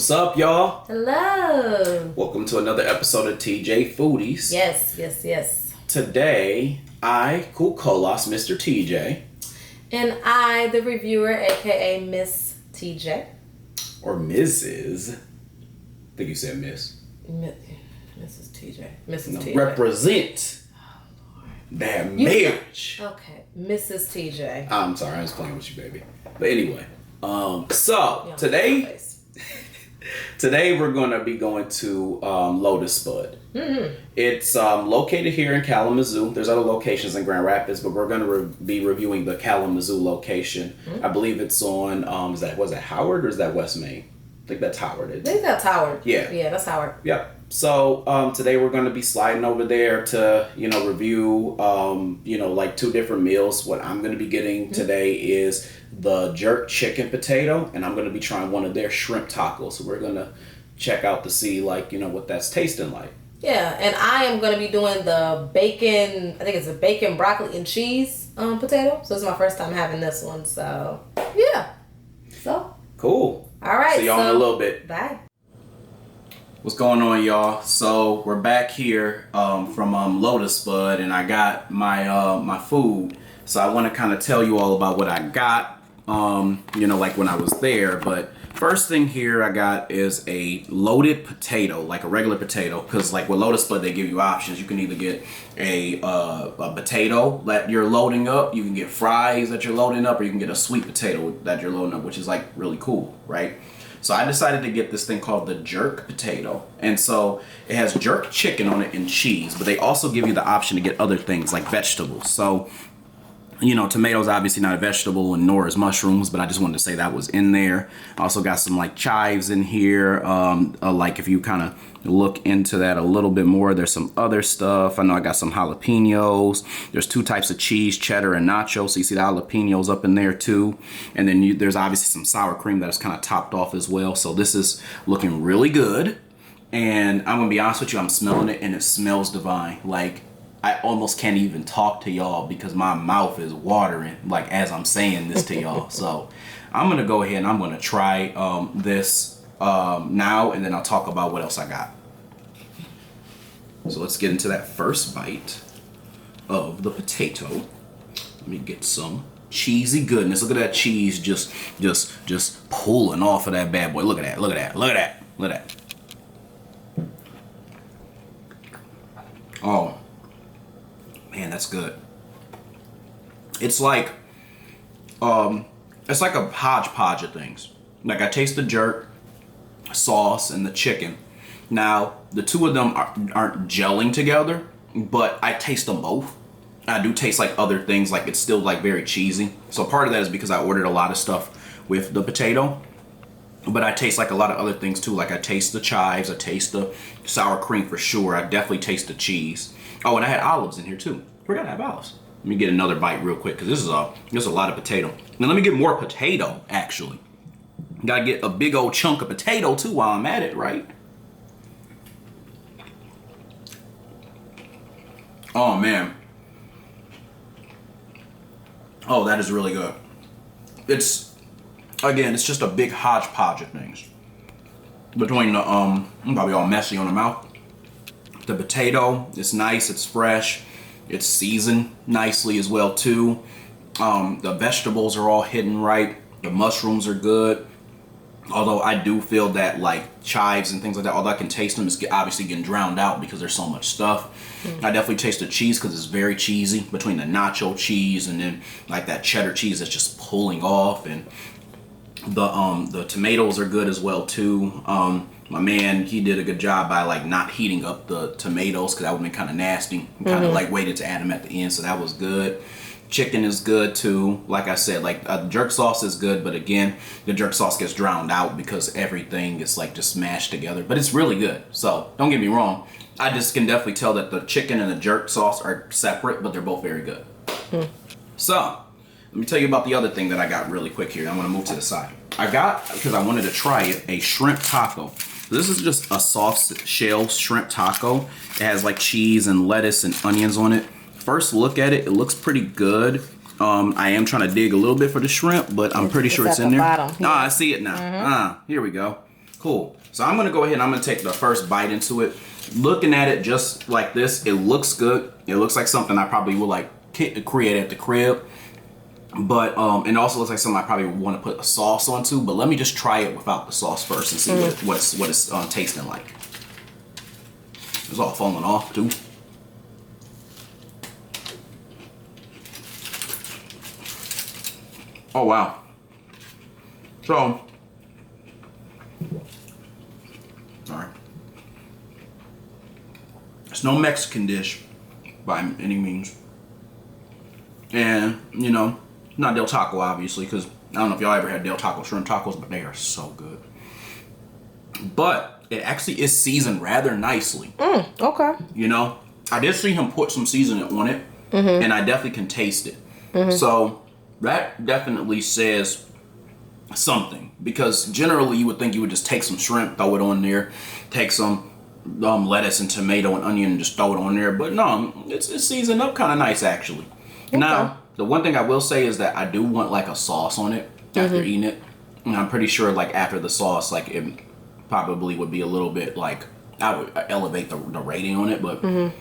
What's up, y'all? Hello. Welcome to another episode of TJ Foodies. Yes. Today, I, Cool Colas, Mr. TJ. And I, the reviewer, aka Miss TJ. Or Mrs. I think you said Miss. Mrs. TJ. Mrs. No, TJ. represent that marriage. Okay. Mrs. TJ. I'm sorry, I was playing with you, baby. But anyway, today we're going to be going to Lotus Spud. Mm-hmm. It's located here in Kalamazoo. There's other locations in Grand Rapids, but we're going to be reviewing the Kalamazoo location. Mm-hmm. I believe it's on, was that Howard or is that West Main? I think that's Howard. I think that's Howard. Yeah. Yeah, that's Howard. Yep. So today we're going to be sliding over there to, review, like two different meals. What I'm going to be getting today is the jerk chicken potato, and I'm going to be trying one of their shrimp tacos. So we're going to check out to see, what that's tasting like. Yeah, and I am going to be doing the bacon, I think it's a bacon, broccoli, and cheese potato. So this is my first time having this one. So, yeah. So. Cool. All right. See y'all in a little bit. Bye. What's going on, y'all? So we're back here from Lotus Spud, and I got my food. So I want to kind of tell you all about what I got, like when I was there. But first thing here I got is a loaded potato, like a regular potato, because like with Lotus Spud they give you options. You can either get a potato that you're loading up, you can get fries that you're loading up, or you can get a sweet potato that you're loading up, which is like really cool, right? So I decided to get this thing called the jerk potato. And so it has jerk chicken on it and cheese, but they also give you the option to get other things like vegetables. So, tomatoes obviously not a vegetable, and nor is mushrooms, but I just wanted to say that was in there. I also got some like chives in here. Like if you kind of look into that a little bit more, there's some other stuff. I know I got some jalapenos. There's two types of cheese, cheddar and nacho. So you see the jalapenos up in there too. And then there's obviously some sour cream that is kind of topped off as well. So this is looking really good. And I'm gonna be honest with you, I'm smelling it and it smells divine. Like I almost can't even talk to y'all because my mouth is watering like as I'm saying this to y'all. So I'm gonna go ahead and I'm gonna try this now, and then I'll talk about what else I got. So let's get into that first bite of the potato. Let me get some cheesy goodness. Look at that cheese just pulling off of that bad boy. Look at that. Oh man, that's good. It's like a hodgepodge of things. Like I taste the jerk sauce and the chicken. Now the two of them aren't gelling together, but I taste them both. I do taste like other things, like it's still like very cheesy. So part of that is because I ordered a lot of stuff with the potato, but I taste like a lot of other things too. Like I taste the chives, I taste the sour cream for sure. I definitely taste the cheese. Oh, and I had olives in here too. Forgot to have olives. Let me get another bite real quick because this is a lot of potato. Now let me get more potato actually. Gotta get a big old chunk of potato too while I'm at it, right? Oh man. Oh, that is really good. It's just a big hodgepodge of things. Between the I'm probably all messy on the mouth. The potato is nice, it's fresh, it's seasoned nicely as well too. The vegetables are all hidden right. The mushrooms are good. Although I do feel that like chives and things like that, although I can taste them, it's obviously getting drowned out because there's so much stuff. I definitely taste the cheese because it's very cheesy between the nacho cheese and then like that cheddar cheese that's just pulling off, and the tomatoes are good as well too. My man, he did a good job by like not heating up the tomatoes because that would have been kind of nasty. Kind of like waited to add them at the end, so that was good. Chicken is good too. Like I said, like jerk sauce is good, but again, the jerk sauce gets drowned out because everything is like just smashed together. But it's really good. So don't get me wrong. I just can definitely tell that the chicken and the jerk sauce are separate, but they're both very good. So let me tell you about the other thing that I got really quick here. I'm gonna move to the side. I got, because I wanted to try it, a shrimp taco. This is just a soft shell shrimp taco. It has like cheese and lettuce and onions on it. First look at it, it looks pretty good. I am trying to dig a little bit for the shrimp, but I'm pretty sure it's in there. Bottom, I see it now. Here we go. Cool. So I'm gonna go ahead and I'm gonna take the first bite into it. Looking at it just like this, it looks good. It looks like something I probably would like create at the crib. But and it also looks like something I probably want to put a sauce onto. But let me just try it without the sauce first and see what it's tasting like. It's all falling off too. Oh wow. So, sorry. It's no Mexican dish by any means. And, you know, not Del Taco, obviously, because I don't know if y'all ever had Del Taco shrimp tacos, but they are so good. But it actually is seasoned rather nicely. Okay. You know, I did see him put some seasoning on it, and I definitely can taste it. So that definitely says something, because generally you would think you would just take some shrimp, throw it on there, take some lettuce and tomato and onion and just throw it on there. But no, it's seasoned up kind of nice actually. Okay. Now, the one thing I will say is that I do want like a sauce on it after eating it. And I'm pretty sure like after the sauce, like it probably would be a little bit like, I would elevate the rating on it. But, you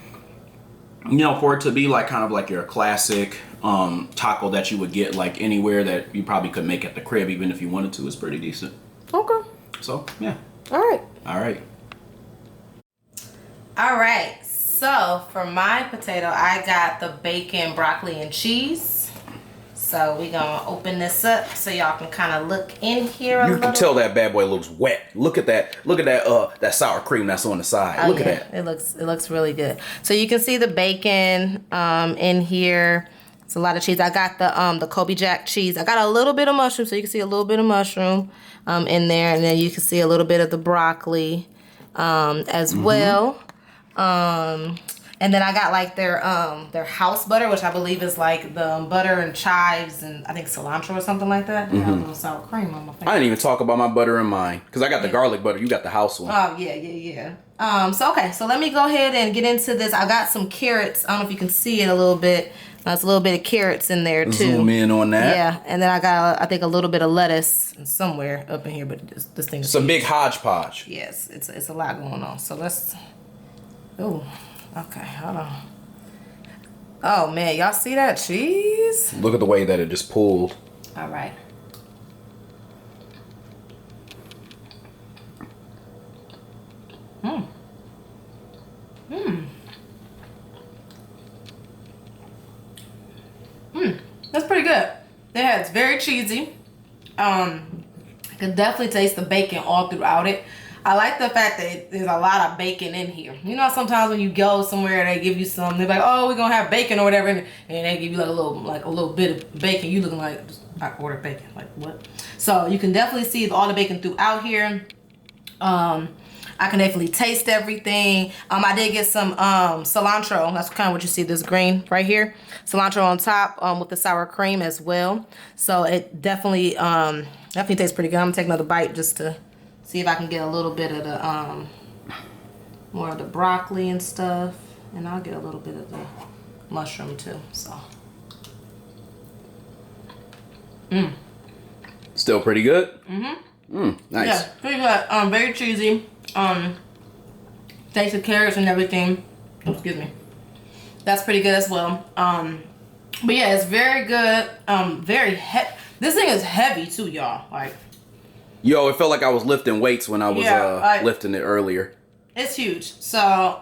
know, for it to be like kind of like your classic taco that you would get like anywhere that you probably could make at the crib, even if you wanted to, is pretty decent. Okay. So, yeah. All right. All right. All right. So for my potato, I got the bacon, broccoli, and cheese. So we gonna open this up so y'all can kind of look in here a little. You can tell that bad boy looks wet. Look at that. Look at that. That sour cream that's on the side. Look at that. It looks really good. So you can see the bacon in here. It's a lot of cheese. I got the Kobe Jack cheese. I got a little bit of mushroom, so you can see a little bit of mushroom in there, and then you can see a little bit of the broccoli as well. And then I got like their house butter, which I believe is like the butter and chives and I think cilantro or something like that. They have a little sour cream on my face. I didn't even talk about my butter and mine because I got the garlic butter. You got the house one. Oh yeah. So okay, so let me go ahead and get into this. I got some carrots. I don't know if you can see it a little bit. There's a little bit of carrots in there too. Zoom in on that. Yeah, and then I got I think a little bit of lettuce somewhere up in here, but this thing. It's a big hodgepodge. Yes, it's a lot going on. So let's. Oh, okay, hold on. Oh man, y'all see that cheese? Look at the way that it just pulled. All right. That's pretty good. Yeah, it's very cheesy. I can definitely taste the bacon all throughout it. I like the fact that there's a lot of bacon in here. You know, sometimes when you go somewhere, they give you some. They're like, "Oh, we're gonna have bacon or whatever," and they give you like a little bit of bacon. You looking like I ordered bacon, like what? So you can definitely see all the bacon throughout here. I can definitely taste everything. I did get some cilantro. That's kind of what you see, this green right here. Cilantro on top with the sour cream as well. So it definitely tastes pretty good. I'm gonna take another bite just to see if I can get a little bit of the more of the broccoli and stuff, and I'll get a little bit of the mushroom too. So. Still pretty good. Nice. Yeah, pretty good. Very cheesy. Taste the carrots and everything. Oh, excuse me. That's pretty good as well. But yeah, it's very good. Very heavy. This thing is heavy too, y'all. Like. Yo, it felt like I was lifting weights when I was lifting it earlier. It's huge. So,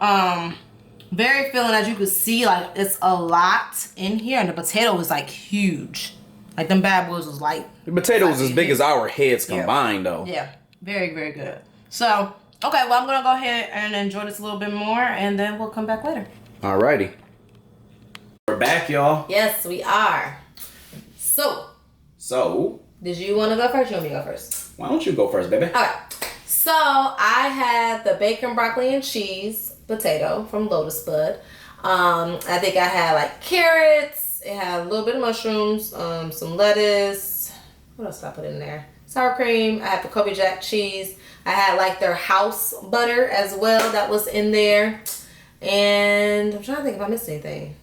very filling, as you can see, like it's a lot in here, and the potato was like huge. Like them bad boys was like. The potato was as big as our heads combined, though. Yeah, very, very good. So, okay, well, I'm gonna go ahead and enjoy this a little bit more, and then we'll come back later. Alrighty. We're back, y'all. Yes, we are. So. Did you want to go first? Or you want me to go first? Why don't you go first, baby? Okay. So I had the bacon, broccoli, and cheese potato from Lotus Spud. I think I had like carrots. It had a little bit of mushrooms, some lettuce. What else did I put in there? Sour cream. I had the Kobe Jack cheese. I had like their house butter as well that was in there. And I'm trying to think if I missed anything.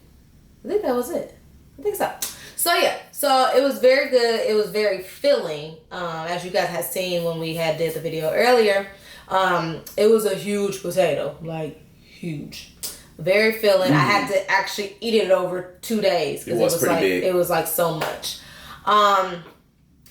I think that was it. I think so. So yeah, So it was very good. It was very filling. As you guys had seen when we had did the video earlier, it was a huge potato, like huge, very filling. I had to actually eat it over 2 days because it was pretty like big. it was like so much.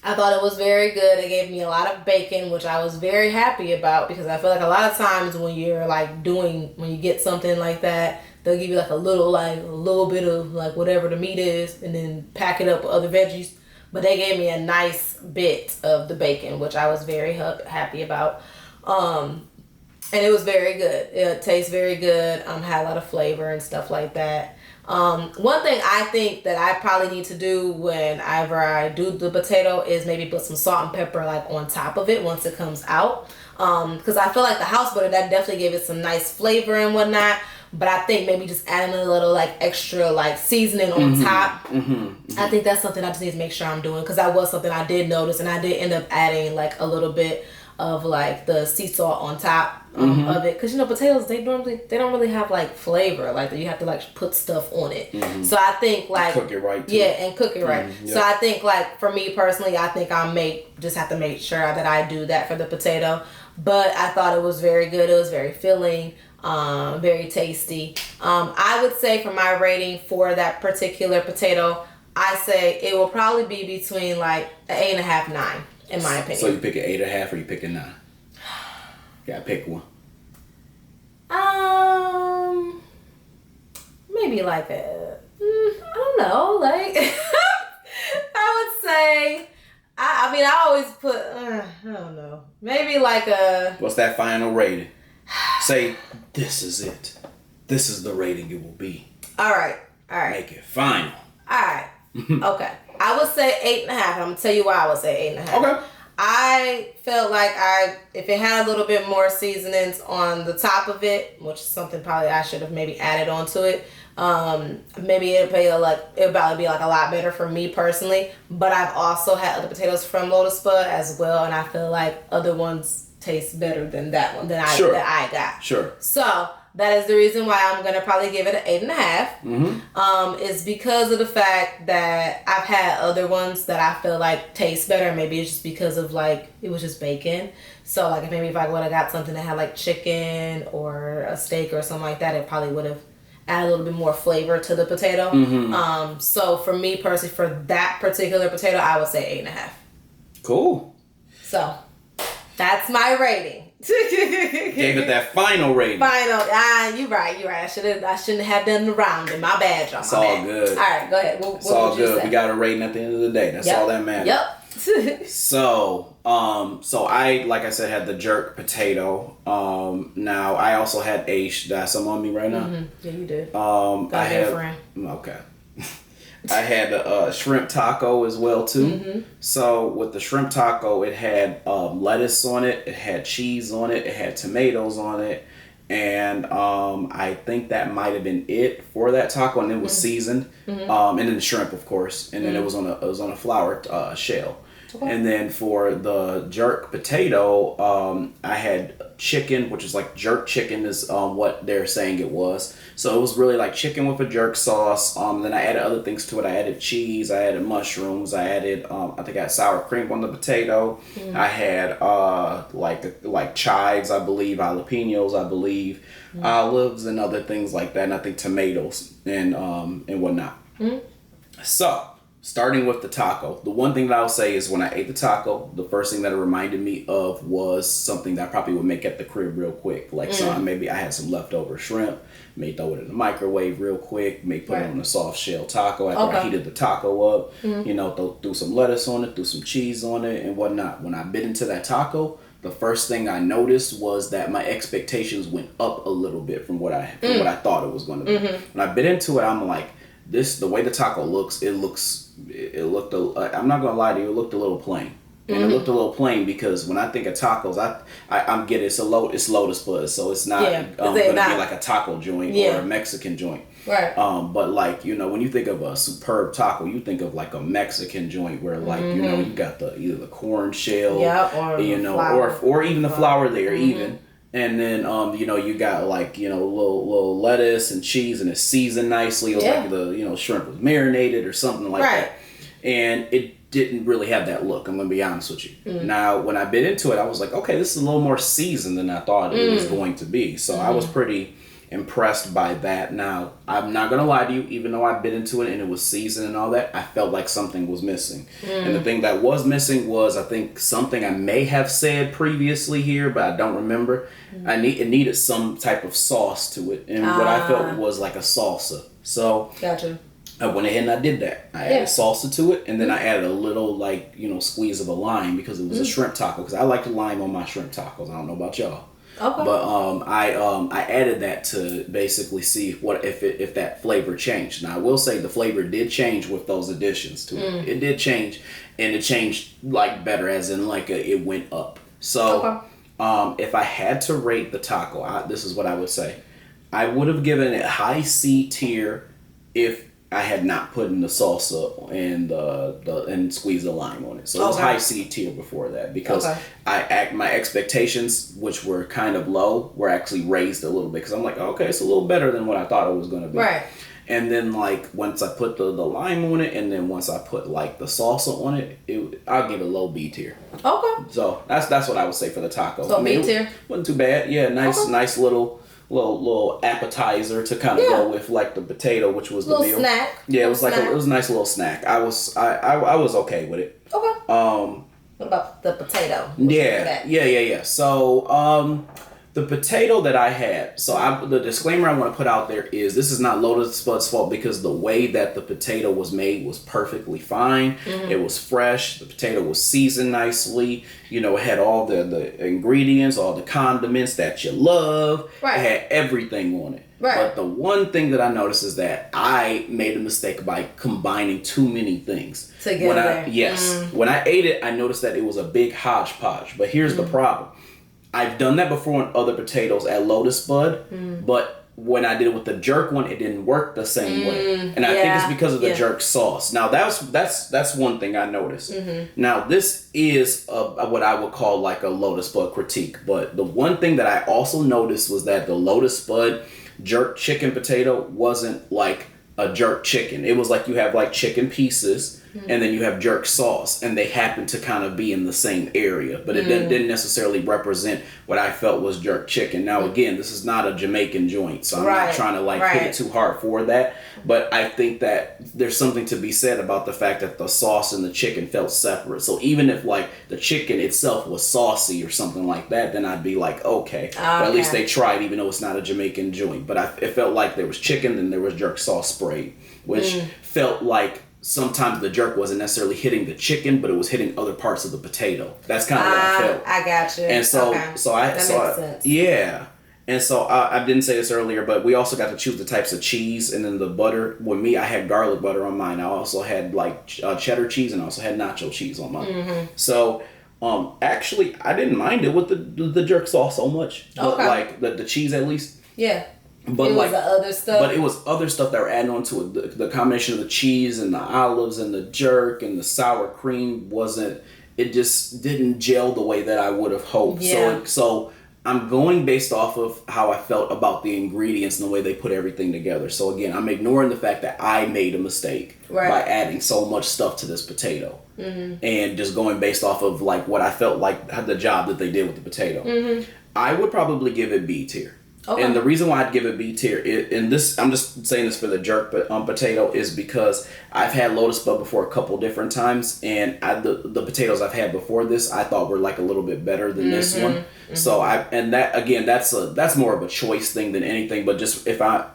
I thought it was very good. It gave me a lot of bacon, which I was very happy about because I feel like a lot of times when you're like when you get something like that, they'll give you like a little bit of like whatever the meat is and then pack it up with other veggies. But they gave me a nice bit of the bacon, which I was very happy about. And it was very good. It tastes very good. Had a lot of flavor and stuff like that. One thing I think that I probably need to do whenever I do the potato is maybe put some salt and pepper like on top of it once it comes out. Because I feel like the house butter, that definitely gave it some nice flavor and whatnot. But I think maybe just adding a little like extra like seasoning on top. I think that's something I just need to make sure I'm doing because that was something I did notice, and I did end up adding like a little bit of like the sea salt on top of it because potatoes they don't really have like flavor like that. You have to like put stuff on it. So I think like cook it right too. and cook it right. So I think like for me personally, I think just have to make sure that I do that for the potato. But I thought it was very good. It was very filling, very tasty. I would say for my rating for that particular potato, I say it will probably be between like an 8.5, 9. In my opinion. So you pick an 8.5 or you pick a 9? You gotta pick one. Maybe like I don't know, like I would say, I mean, I always put, I don't know, maybe like a. What's that final rating? Say, this is it. This is the rating it will be. All right. Make it final. All right. Okay. I would say 8.5. I'm gonna tell you why I would say 8.5. Okay. I felt like if it had a little bit more seasonings on the top of it, which is something probably I should have maybe added onto it, maybe it'd probably be like a lot better for me personally. But I've also had other potatoes from Lotus Spud as well, and I feel like other ones taste better than that one that I got. Sure. So that is the reason why I'm gonna probably give it an 8.5. Is because of the fact that I've had other ones that I feel like taste better. Maybe it's just because of like it was just bacon. So like if I would have got something that had like chicken or a steak or something like that, it probably would have added a little bit more flavor to the potato. So for me personally, for that particular potato, I would say 8.5. Cool. So that's my rating. Gave it that final rating. You're right. I shouldn't have done the rounding. My bad, y'all. It's all good. All right, go ahead. It's all good. We got a rating at the end of the day. That's all that matters. Yep. So I, like I said, had the jerk potato. Now I also had some on me right now. Yeah, you did. I had friend. Okay. I had a shrimp taco as well too. So with the shrimp taco, it had lettuce on it, it had cheese on it, it had tomatoes on it, and I think that might have been it for that taco, and it was seasoned, and then the shrimp, of course, and then it was on a flour shell. Okay. And then for the jerk potato, I had chicken, which is like jerk chicken is what they're saying it was. So it was really like chicken with a jerk sauce. Then I added other things to it. I added cheese. I added mushrooms. I added I think I had sour cream on the potato. I had like chives, I believe, jalapenos, I believe, olives and other things like that. And I think tomatoes and whatnot. So starting with the taco, the one thing that I'll say is when I ate the taco, the first thing that it reminded me of was something that I probably would make at the crib real quick. Like maybe I had some leftover shrimp, may throw it in the microwave real quick, may put it on a soft shell taco after I heated the taco up, threw some lettuce on it, threw some cheese on it and whatnot. When I bit into that taco, the first thing I noticed was that my expectations went up a little bit from what I thought it was going to be. When I bit into it, I'm like, the way the taco looks, it looked, I'm not gonna lie to you, it looked a little plain. And it looked a little plain because when I think of tacos, I'm getting it's Lotus Spud, so it's not gonna be like a taco joint or a Mexican joint. Right. But like, when you think of a superb taco, you think of like a Mexican joint where like, you got either the corn shell, or even the flour there even. And then, you got like, little lettuce and cheese and it's seasoned nicely. Or like the, shrimp was marinated or something like that. and it didn't really have that look. I'm gonna be honest with you. Now, when I bit into it, I was like, okay, this is a little more seasoned than I thought it was going to be. So I was pretty impressed by that. Now, I'm not gonna lie to you, even though I bit into it and it was seasoned and all that, I felt like something was missing. And the thing that was missing was, I think, something I may have said previously here, but I don't remember. It needed some type of sauce to it, and what I felt was like a salsa. So Gotcha. I went ahead and I did that. I added salsa to it, and then I added a little, like, squeeze of a lime, because it was a shrimp taco, because I like the lime on my shrimp tacos. I don't know about y'all. Okay. But I added that to basically see if that flavor changed. Now, I will say the flavor did change with those additions to it. It did change, and it changed like better, as in like it went up. So if I had to rate the taco, this is what I would say. I would have given it high C tier if I had not put in the salsa and squeezed the lime on it. So it was high C tier before that, because my expectations, which were kind of low, were actually raised a little bit, because I'm like, okay, it's a little better than what I thought it was going to be. Right. And then, like, once I put the lime on it, and then once I put like the salsa on it, I'll give it a low B tier. Okay. So that's what I would say for the taco. So B tier? Wasn't too bad. Yeah, nice little appetizer to kind of go with, like, the potato, which was the meal. Snack. Yeah, it was it was a nice little snack. I was okay with it. Okay. What about the potato? Yeah. So the potato that I had, the disclaimer I want to put out there is, this is not Lotus Spud's fault, because the way that the potato was made was perfectly fine. It was fresh. The potato was seasoned nicely. It had all the ingredients, all the condiments that you love. Right. It had everything on it. Right. But the one thing that I noticed is that I made a mistake by combining too many things together. When I ate it, I noticed that it was a big hodgepodge. But here's the problem. I've done that before on other potatoes at Lotus Spud, but when I did it with the jerk one, it didn't work the same way. And I think it's because of the jerk sauce. Now, that's one thing I noticed. Now, this is what I would call like a Lotus Spud critique. But the one thing that I also noticed was that the Lotus Spud jerk chicken potato wasn't like a jerk chicken. It was like you have like chicken pieces, and then you have jerk sauce, and they happen to kind of be in the same area, but it didn't necessarily represent what I felt was jerk chicken. Now, again, this is not a Jamaican joint, so I'm not trying to hit it too hard for that, but I think that there's something to be said about the fact that the sauce and the chicken felt separate. So even if like the chicken itself was saucy or something like that, then I'd be like, okay. But at least they tried, even though it's not a Jamaican joint. But it felt like there was chicken, then there was jerk sauce sprayed, which felt like sometimes the jerk wasn't necessarily hitting the chicken, but it was hitting other parts of the potato. That's kind of what I felt. I got you. And so, that makes sense. Yeah. And so I didn't say this earlier, but we also got to choose the types of cheese, and then the butter. With me, I had garlic butter on mine. I also had like cheddar cheese, and I also had nacho cheese on mine. So actually, I didn't mind it with the jerk sauce so much, but like the cheese at least. Yeah. But it was the other stuff. But it was other stuff that were adding on to it. The combination of the cheese and the olives and the jerk and the sour cream it just didn't gel the way that I would have hoped. Yeah. So I'm going based off of how I felt about the ingredients and the way they put everything together. So again, I'm ignoring the fact that I made a mistake by adding so much stuff to this potato. And just going based off of like what I felt like the job that they did with the potato. I would probably give it B tier. Okay. And the reason why I'd give it B tier, I'm just saying this for the jerk potato, is because I've had Lotus Spud before a couple different times, and the potatoes I've had before this I thought were like a little bit better than this one. So that's more of a choice thing than anything, but just if I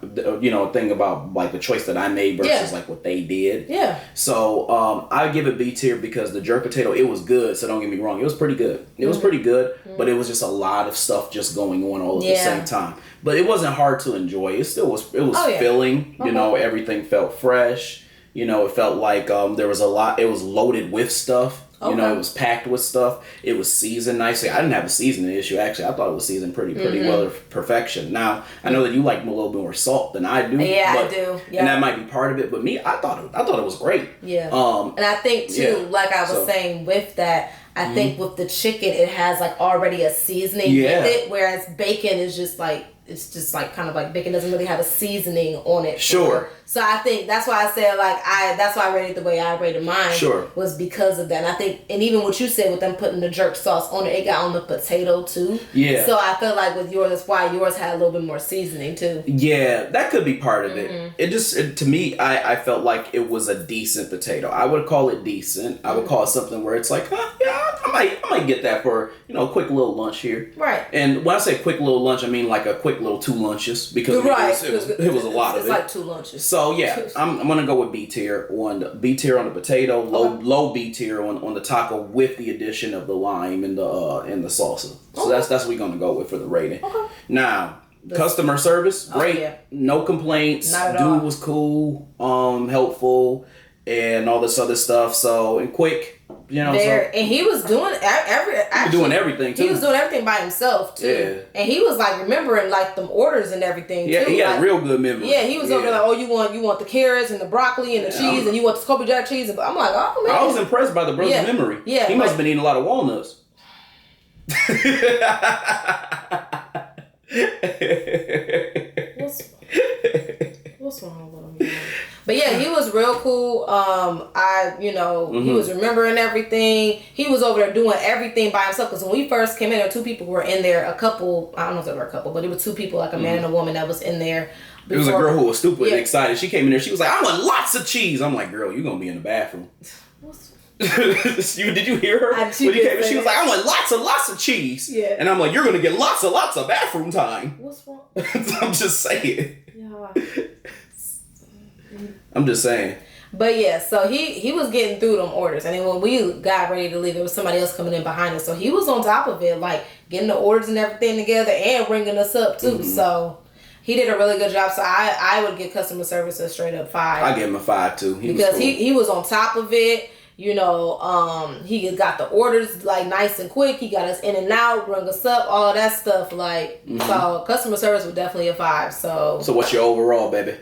thing about like the choice that I made versus like what they did. Yeah. So I give it B tier because the jerk potato, it was good. So don't get me wrong, it was pretty good. It was pretty good, but it was just a lot of stuff just going on all at the same time. But it wasn't hard to enjoy. It still was. It was filling. Everything felt fresh. It felt like there was a lot. It was loaded with stuff. It was packed with stuff. It was seasoned nicely. I didn't have a seasoning issue. Actually, I thought it was seasoned pretty well to perfection. Now, I know that you like a little bit more salt than I do. Yeah, I do. Yeah. And that might be part of it. But me, I thought it was great. Yeah. And I think too, like I was saying with that, I think with the chicken, it has like already a seasoning with it, whereas bacon is just like, it's just like kind of like bacon doesn't really have a seasoning on it. Sure. So I think that's why I said like that's why I rated the way I rated mine. Sure. Was because of that. And I think, and even what you said with them putting the jerk sauce on it, it got on the potato too. Yeah. So I felt like with yours, that's why yours had a little bit more seasoning too. Yeah, that could be part of it. It to me, I felt like it was a decent potato. I would call it decent. I would call it something where it's like, yeah, I might get that for, a quick little lunch here. Right. And when I say quick little lunch, I mean like a quick little 2 lunches because it was a lot of it. It's like 2 lunches. So yeah, I'm gonna go with B tier on the potato, low B tier on the taco with the addition of the lime and the salsa. So that's what we're gonna go with for the rating. Okay. Now, customer service, great. Oh, yeah. No complaints. Not at Dude all. was cool, helpful, and all this other stuff. So, and quick, and he was doing everything too. He was doing everything by himself too. Yeah. And he was like remembering like them orders and everything too. Yeah, he had real good memory. Yeah, he was over there like, oh, you want the carrots and the broccoli and the cheese and you want the Scorpio Jack cheese. And I'm like, oh man. I was impressed by the brother's memory. Yeah. He must have been eating a lot of walnuts. What's wrong with him? But yeah, he was real cool. He was remembering everything. He was over there doing everything by himself. Because when we first came in, there were 2 people who were in there. A couple, I don't know if they were a couple, but it was 2 people, like a man and a woman that was in there. It was a girl who was stupid and excited. She came in there. She was like, I want lots of cheese. I'm like, girl, you're going to be in the bathroom. Did you hear her? She was like, I want lots of cheese. Yeah. And I'm like, you're going to get lots of bathroom time. What's wrong? I'm just saying. Yeah. I'm just saying. But yeah, so he was getting through them orders. And then when we got ready to leave, there was somebody else coming in behind us. So he was on top of it, like getting the orders and everything together and ringing us up too. Mm-hmm. So he did a really good job. So I would give customer service a straight up 5. I give him a 5 too. Because he was on top of it. He got the orders like nice and quick. He got us in and out, rung us up, all that stuff. Like, so customer service was definitely a 5. So what's your overall, baby?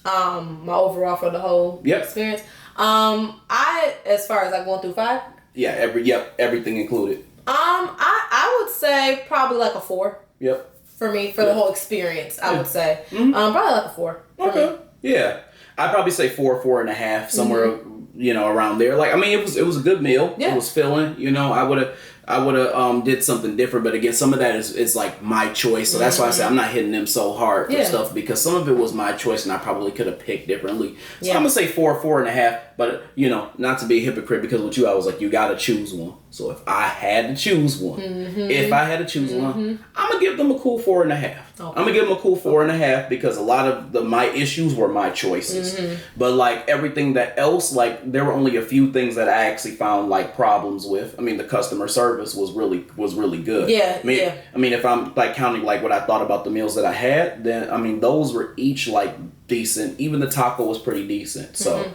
My overall for the whole experience. As far as like 1 through 5. Yeah, everything included. I would say probably like a 4. Yep. For me, for the whole experience, I would say. Probably like a 4. Okay. Yeah, I'd probably say 4, 4.5, somewhere. Around there. Like, I mean, it was a good meal. Yeah. It was filling. I would have did something different, but again, some of that is like my choice. So that's why I say I'm not hitting them so hard for stuff, because some of it was my choice and I probably could have picked differently. So I'm gonna say 4, 4.5. But not to be a hypocrite, because with you I was like, you gotta choose one. So if I had to choose one, I'm gonna give them a cool 4.5. Okay. I'm gonna give them a cool 4.5 because a lot of my issues were my choices. But like everything that else, like there were only a few things that I actually found like problems with. I mean, the customer service was really good. Yeah. I mean, if I'm like counting like what I thought about the meals that I had, then I mean those were each like decent. Even the taco was pretty decent. So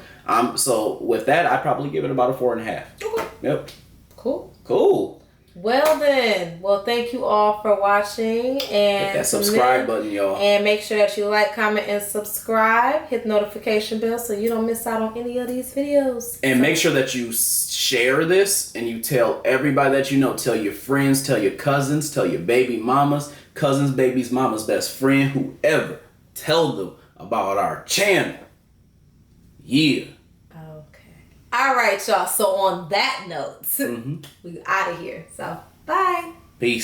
so with that, I'd probably give it about a 4.5. Okay. Yep. Cool. Well then, thank you all for watching, and hit that subscribe button, y'all. And make sure that you like, comment, and subscribe. Hit the notification bell so you don't miss out on any of these videos. And make sure that you share this and you tell everybody that you know. Tell your friends, tell your cousins, tell your baby mamas, cousins, babies, mama's best friend, whoever. Tell them about our channel. Yeah. All right, y'all. So on that note, we out of here. So bye. Peace.